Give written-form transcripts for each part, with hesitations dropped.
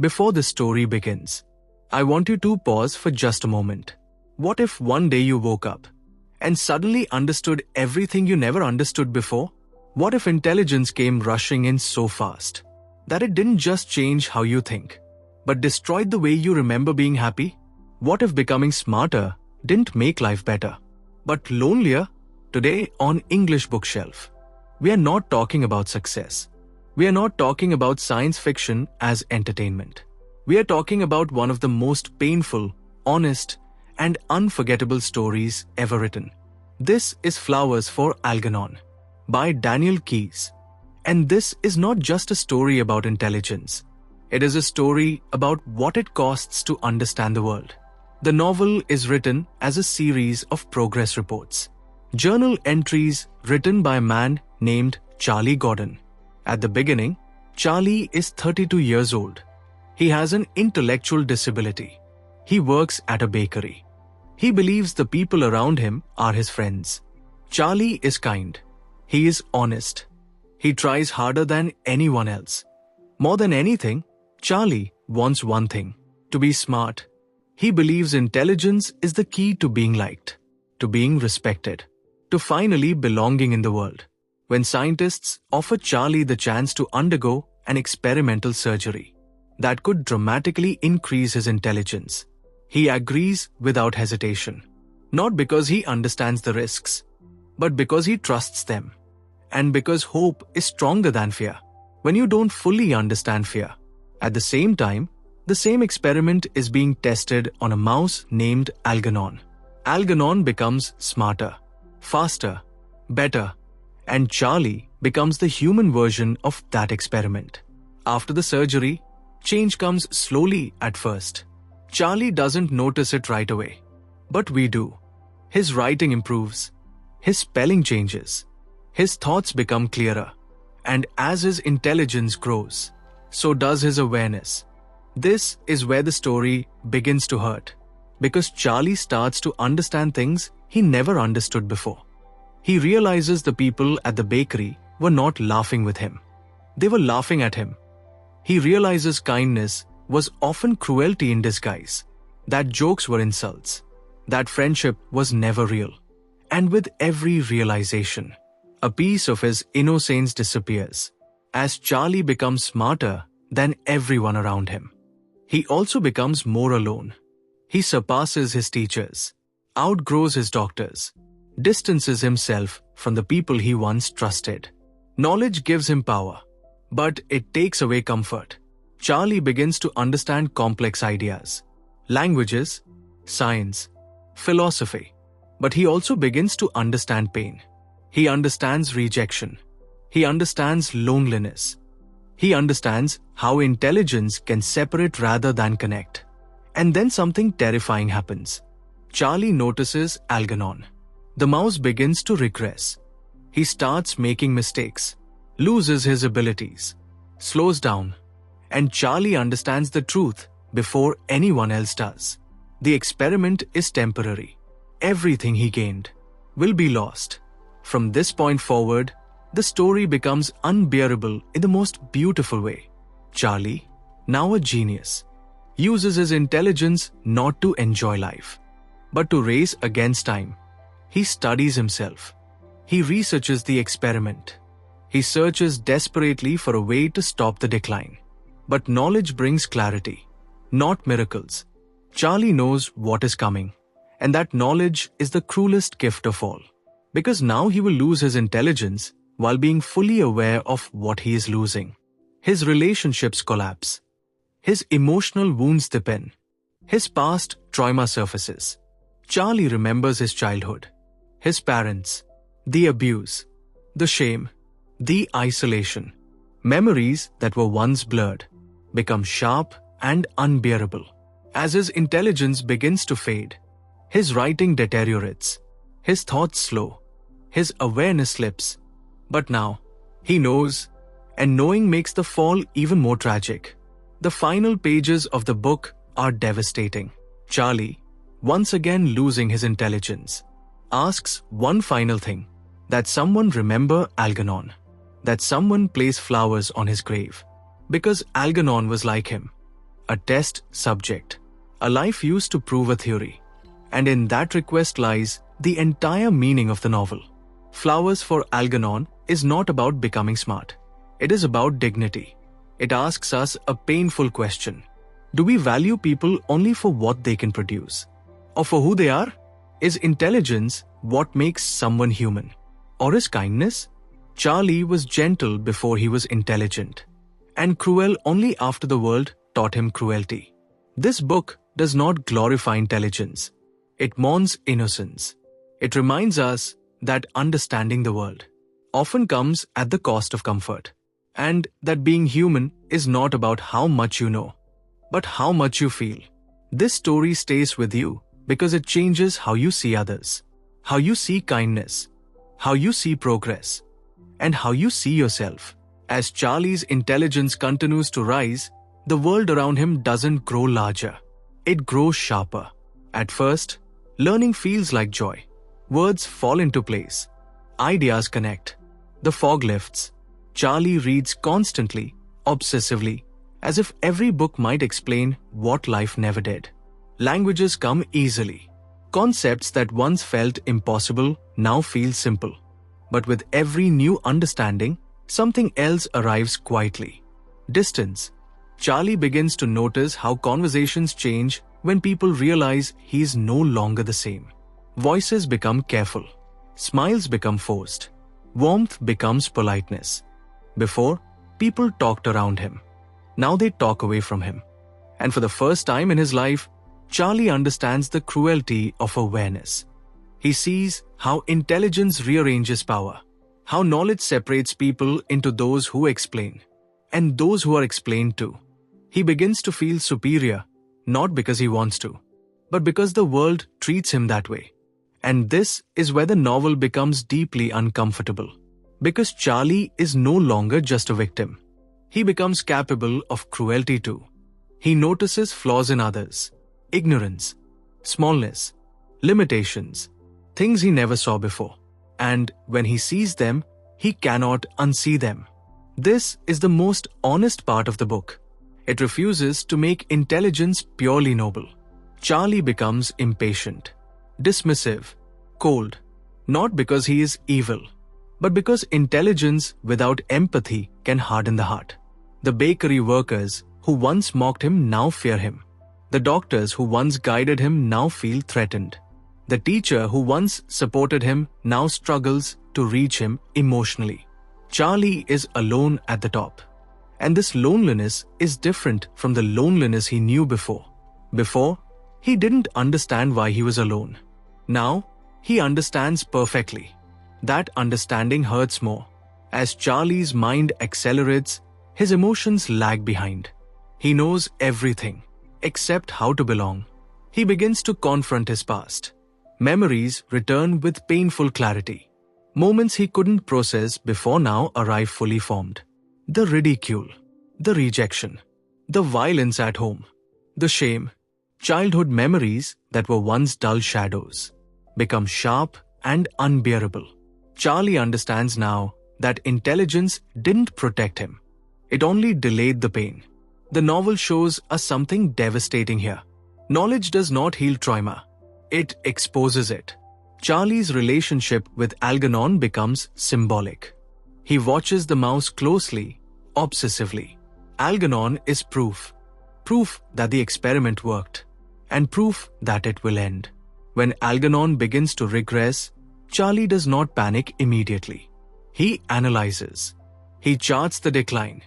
Before the story begins, I want you to pause for just a moment. What if one day you woke up and suddenly understood everything you never understood before? What if intelligence came rushing in so fast that it didn't just change how you think, but destroyed the way you remember being happy? What if becoming smarter didn't make life better, but lonelier? Today on English Bookshelf, we are not talking about success. We are not talking about science fiction as entertainment. We are talking about one of the most painful, honest, and unforgettable stories ever written. This is Flowers for Algernon by Daniel Keyes. And this is not just a story about intelligence. It is a story about what it costs to understand the world. The novel is written as a series of progress reports, journal entries written by a man named Charlie Gordon. At the beginning, Charlie is 32 years old. He has an intellectual disability. He works at a bakery. He believes the people around him are his friends. Charlie is kind. He is honest. He tries harder than anyone else. More than anything, Charlie wants one thing: to be smart. He believes intelligence is the key to being liked, to being respected, to finally belonging in the world. When scientists offer Charlie the chance to undergo an experimental surgery that could dramatically increase his intelligence, he agrees without hesitation. Not because he understands the risks, but because he trusts them. And because hope is stronger than fear. When you don't fully understand fear, at the same time, the same experiment is being tested on a mouse named Algernon. Algernon becomes smarter, faster, better, and Charlie becomes the human version of that experiment. After the surgery, change comes slowly at first. Charlie doesn't notice it right away, but we do. His writing improves, his spelling changes, his thoughts become clearer, and as his intelligence grows, so does his awareness. This is where the story begins to hurt, because Charlie starts to understand things he never understood before. He realizes the people at the bakery were not laughing with him. They were laughing at him. He realizes kindness was often cruelty in disguise, that jokes were insults, that friendship was never real. And with every realization, a piece of his innocence disappears. As Charlie becomes smarter than everyone around him, he also becomes more alone. He surpasses his teachers, outgrows his doctors, distances himself from the people he once trusted. Knowledge gives him power, but it takes away comfort. Charlie begins to understand complex ideas, languages, science, philosophy, but he also begins to understand pain. He understands rejection. He understands loneliness. He understands how intelligence can separate rather than connect. And then something terrifying happens. Charlie notices Algernon. The mouse begins to regress. He starts making mistakes, loses his abilities, slows down, and Charlie understands the truth before anyone else does. The experiment is temporary. Everything he gained will be lost. From this point forward, the story becomes unbearable in the most beautiful way. Charlie, now a genius, uses his intelligence not to enjoy life, but to race against time. He studies himself. He researches the experiment. He searches desperately for a way to stop the decline. But knowledge brings clarity, not miracles. Charlie knows what is coming, and that knowledge is the cruelest gift of all. Because now he will lose his intelligence while being fully aware of what he is losing. His relationships collapse. His emotional wounds deepen. His past trauma surfaces. Charlie remembers his childhood, his parents, the abuse, the shame, the isolation. Memories that were once blurred become sharp and unbearable. As his intelligence begins to fade, his writing deteriorates, his thoughts slow, his awareness slips. But now, he knows, and knowing makes the fall even more tragic. The final pages of the book are devastating. Charlie, once again losing his intelligence, asks one final thing: that someone remember Algernon, that someone place flowers on his grave. Because Algernon was like him, a test subject, a life used to prove a theory. And in that request lies the entire meaning of the novel. Flowers for Algernon is not about becoming smart. It is about dignity. It asks us a painful question. Do we value people only for what they can produce? Or for who they are? Is intelligence what makes someone human? Or is kindness? Charlie was gentle before he was intelligent, and cruel only after the world taught him cruelty. This book does not glorify intelligence. It mourns innocence. It reminds us that understanding the world often comes at the cost of comfort, and that being human is not about how much you know, but how much you feel. This story stays with you because it changes how you see others, how you see kindness, how you see progress, and how you see yourself. As Charlie's intelligence continues to rise, the world around him doesn't grow larger. It grows sharper. At first, learning feels like joy. Words fall into place. Ideas connect. The fog lifts. Charlie reads constantly, obsessively, as if every book might explain what life never did. Languages come easily. Concepts that once felt impossible now feel simple. But with every new understanding, something else arrives quietly. Distance. Charlie begins to notice how conversations change when people realize he is no longer the same. Voices become careful. Smiles become forced. Warmth becomes politeness. Before, people talked around him. Now they talk away from him. And for the first time in his life, Charlie understands the cruelty of awareness. He sees how intelligence rearranges power, how knowledge separates people into those who explain, and those who are explained to. He begins to feel superior, not because he wants to, but because the world treats him that way. And this is where the novel becomes deeply uncomfortable. Because Charlie is no longer just a victim. He becomes capable of cruelty too. He notices flaws in others, ignorance, smallness, limitations, things he never saw before. And when he sees them, he cannot unsee them. This is the most honest part of the book. It refuses to make intelligence purely noble. Charlie becomes impatient, dismissive, cold, not because he is evil, but because intelligence without empathy can harden the heart. The bakery workers who once mocked him now fear him. The doctors who once guided him now feel threatened. The teacher who once supported him now struggles to reach him emotionally. Charlie is alone at the top. And this loneliness is different from the loneliness he knew before. Before, he didn't understand why he was alone. Now, he understands perfectly. That understanding hurts more. As Charlie's mind accelerates, his emotions lag behind. He knows everything, except how to belong. He begins to confront his past. Memories return with painful clarity. Moments he couldn't process before now arrive fully formed. The ridicule, the rejection, the violence at home, the shame, childhood memories that were once dull shadows, become sharp and unbearable. Charlie understands now that intelligence didn't protect him. It only delayed the pain. The novel shows us something devastating here. Knowledge does not heal trauma. It exposes it. Charlie's relationship with Algernon becomes symbolic. He watches the mouse closely, obsessively. Algernon is proof. Proof that the experiment worked. And proof that it will end. When Algernon begins to regress, Charlie does not panic immediately. He analyzes. He charts the decline,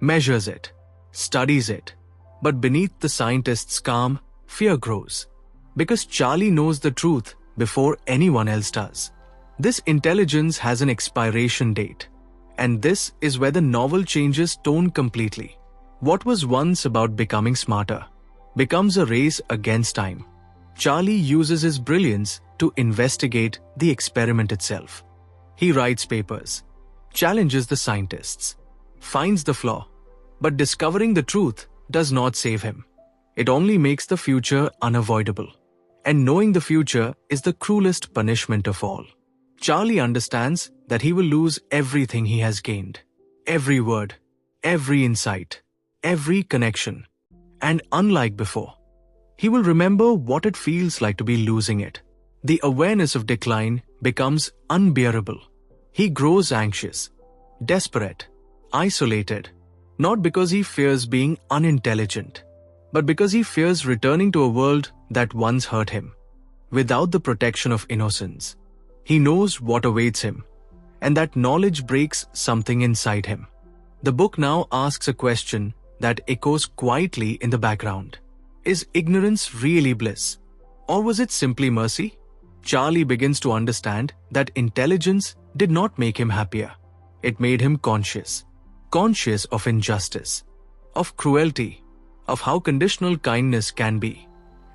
measures it, studies it. But beneath the scientist's calm, fear grows. Because Charlie knows the truth before anyone else does. This intelligence has an expiration date. And this is where the novel changes tone completely. What was once about becoming smarter becomes a race against time. Charlie uses his brilliance to investigate the experiment itself. He writes papers, challenges the scientists, finds the flaw, but discovering the truth does not save him. It only makes the future unavoidable. And knowing the future is the cruelest punishment of all. Charlie understands that he will lose everything he has gained. Every word, every insight, every connection. and unlike before. He will remember what it feels like to be losing it. The awareness of decline becomes unbearable. He grows anxious, desperate, isolated, not because he fears being unintelligent, but because he fears returning to a world that once hurt him. Without the protection of innocence, he knows what awaits him, and that knowledge breaks something inside him. The book now asks a question that echoes quietly in the background. Is ignorance really bliss? Or was it simply mercy? Charlie begins to understand that intelligence did not make him happier. It made him conscious of injustice, of cruelty, of how conditional kindness can be.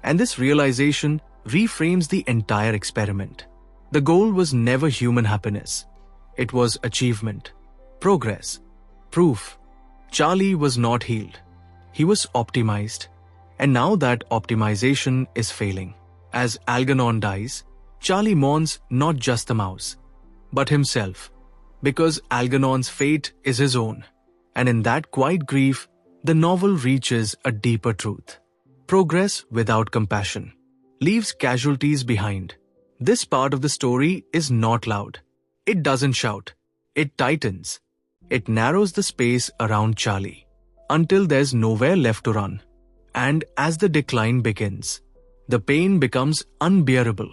And this realization reframes the entire experiment. The goal was never human happiness. It was achievement, progress, proof. Charlie was not healed. He was optimized. And now that optimization is failing. As Algernon dies, Charlie mourns not just the mouse, but himself, because Algernon's fate is his own. And in that quiet grief, the novel reaches a deeper truth. Progress without compassion leaves casualties behind. This part of the story is not loud. It doesn't shout. It tightens. It narrows the space around Charlie until there's nowhere left to run. And as the decline begins, the pain becomes unbearable.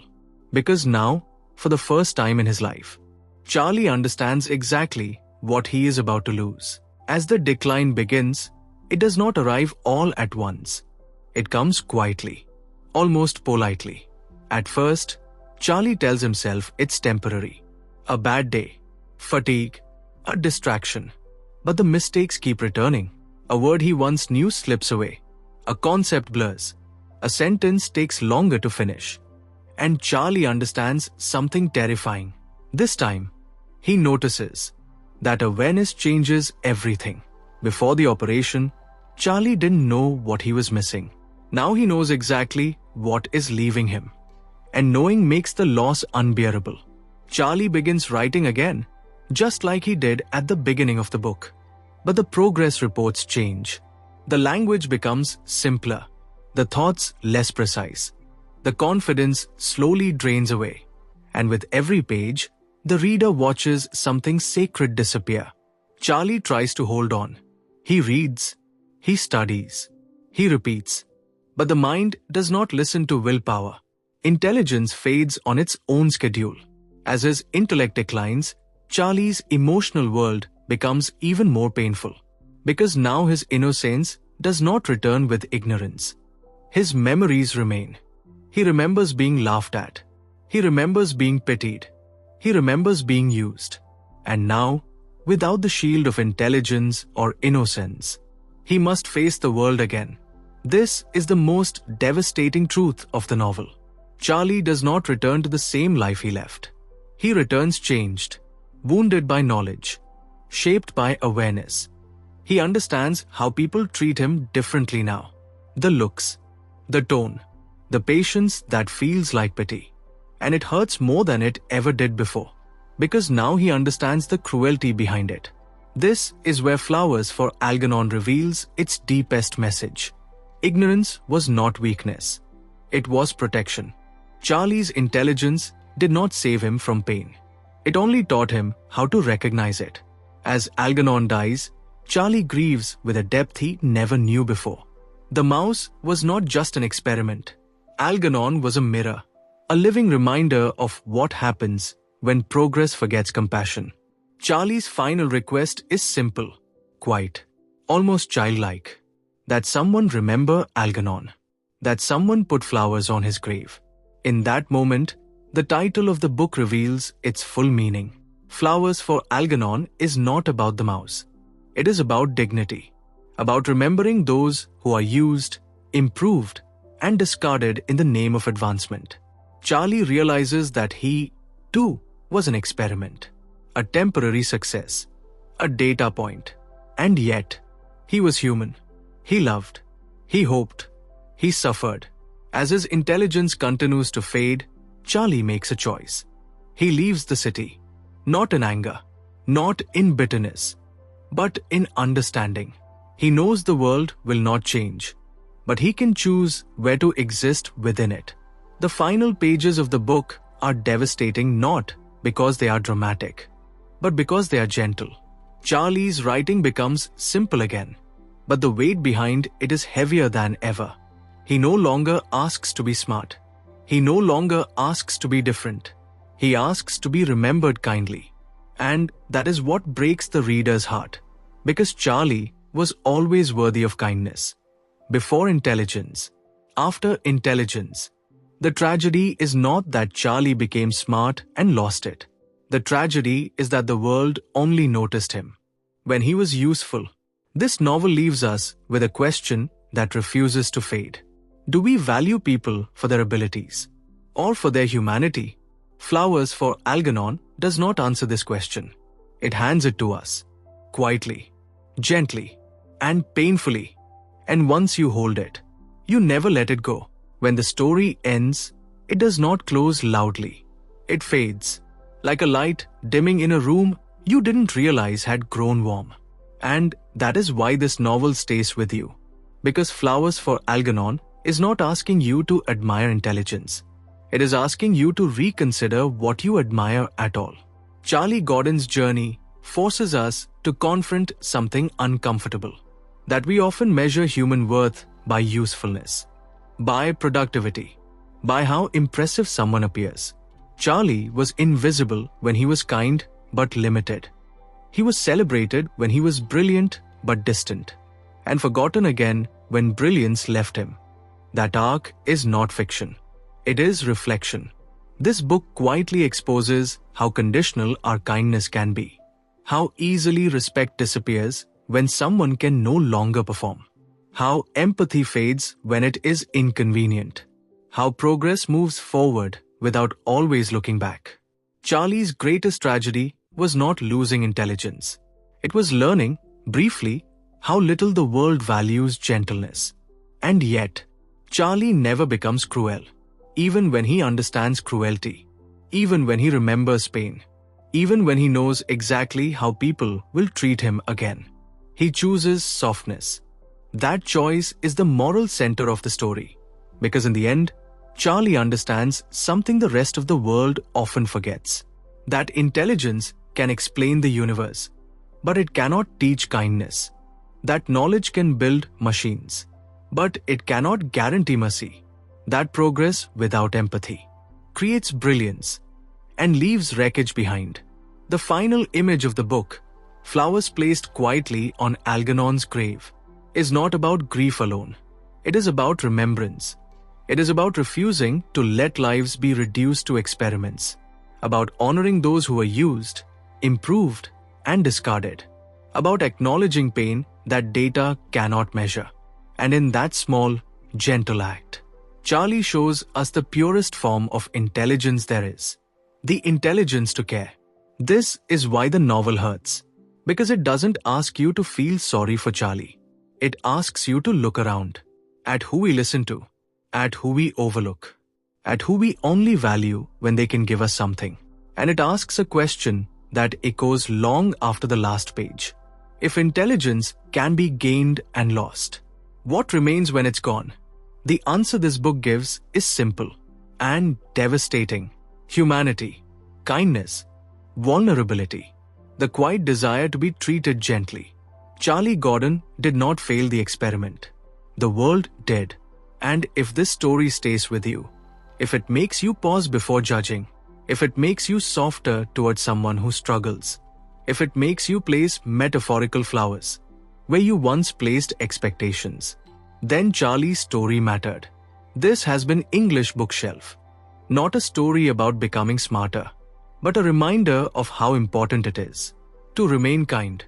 Because now, for the first time in his life, Charlie understands exactly what he is about to lose. As the decline begins, it does not arrive all at once. It comes quietly, almost politely. At first, Charlie tells himself it's temporary. A bad day, fatigue, a distraction. But the mistakes keep returning. A word he once knew slips away. A concept blurs. A sentence takes longer to finish. And Charlie understands something terrifying. This time, he notices that awareness changes everything. Before the operation, Charlie didn't know what he was missing. Now he knows exactly what is leaving him. And knowing makes the loss unbearable. Charlie begins writing again, just like he did at the beginning of the book. But the progress reports change. The language becomes simpler. The thoughts less precise. The confidence slowly drains away. And with every page, the reader watches something sacred disappear. Charlie tries to hold on. He reads. He studies. He repeats. But the mind does not listen to willpower. Intelligence fades on its own schedule. As his intellect declines, Charlie's emotional world becomes even more painful. Because now his innocence does not return with ignorance. His memories remain. He remembers being laughed at. He remembers being pitied. He remembers being used. And now, without the shield of intelligence or innocence, he must face the world again. This is the most devastating truth of the novel. Charlie does not return to the same life he left. He returns changed, wounded by knowledge, shaped by awareness. He understands how people treat him differently now. The looks, the tone, the patience that feels like pity. And it hurts more than it ever did before. Because now he understands the cruelty behind it. This is where Flowers for Algernon reveals its deepest message. Ignorance was not weakness. It was protection. Charlie's intelligence did not save him from pain. It only taught him how to recognize it. As Algernon dies, Charlie grieves with a depth he never knew before. The mouse was not just an experiment. Algernon was a mirror, a living reminder of what happens when progress forgets compassion. Charlie's final request is simple, quiet, almost childlike. That someone remember Algernon. That someone put flowers on his grave. In that moment, the title of the book reveals its full meaning. Flowers for Algernon is not about the mouse. It is about dignity, about remembering those who are used, improved, and discarded in the name of advancement. Charlie realizes that he, too, was an experiment, a temporary success, a data point. And yet, he was human. He loved. He hoped. He suffered. As his intelligence continues to fade, Charlie makes a choice. He leaves the city, not in anger, not in bitterness, but in understanding. He knows the world will not change, but he can choose where to exist within it. The final pages of the book are devastating not because they are dramatic, but because they are gentle. Charlie's writing becomes simple again, but the weight behind it is heavier than ever. He no longer asks to be smart. He no longer asks to be different. He asks to be remembered kindly. And that is what breaks the reader's heart, because Charlie was always worthy of kindness. Before intelligence, after intelligence. The tragedy is not that Charlie became smart and lost it. The tragedy is that the world only noticed him when he was useful. This novel leaves us with a question that refuses to fade. Do we value people for their abilities or for their humanity? Flowers for Algernon does not answer this question. It hands it to us, quietly, gently, and painfully. And once you hold it, you never let it go. When the story ends, it does not close loudly. It fades, like a light dimming in a room you didn't realize had grown warm. And that is why this novel stays with you. Because Flowers for Algernon is not asking you to admire intelligence. It is asking you to reconsider what you admire at all. Charlie Gordon's journey forces us to confront something uncomfortable. That we often measure human worth by usefulness, by productivity, by how impressive someone appears. Charlie was invisible when he was kind but limited. He was celebrated when he was brilliant but distant, and forgotten again when brilliance left him. That arc is not fiction. It is reflection. This book quietly exposes how conditional our kindness can be, how easily respect disappears when someone can no longer perform, how empathy fades when it is inconvenient, how progress moves forward without always looking back. Charlie's greatest tragedy was not losing intelligence. It was learning, briefly, how little the world values gentleness. And yet, Charlie never becomes cruel, even when he understands cruelty, even when he remembers pain, even when he knows exactly how people will treat him again. He chooses softness. That choice is the moral center of the story, because in the end, Charlie understands something the rest of the world often forgets. That intelligence can explain the universe, but it cannot teach kindness. That knowledge can build machines, but it cannot guarantee mercy. That progress without empathy creates brilliance and leaves wreckage behind. The final image of the book, flowers placed quietly on Algernon's grave, is not about grief alone. It is about remembrance. It is about refusing to let lives be reduced to experiments, about honoring those who were used, improved, and discarded, about acknowledging pain that data cannot measure. And in that small, gentle act, Charlie shows us the purest form of intelligence there is, the intelligence to care. This is why the novel hurts, because it doesn't ask you to feel sorry for Charlie. It asks you to look around, at who we listen to, at who we overlook, at who we only value when they can give us something. And it asks a question that echoes long after the last page. If intelligence can be gained and lost, what remains when it's gone? The answer this book gives is simple and devastating. Humanity, kindness, vulnerability, the quiet desire to be treated gently. Charlie Gordon did not fail the experiment. The world did. And if this story stays with you, if it makes you pause before judging, if it makes you softer towards someone who struggles, if it makes you place metaphorical flowers where you once placed expectations, then Charlie's story mattered. This has been English Bookshelf. Not a story about becoming smarter, but a reminder of how important it is to remain kind,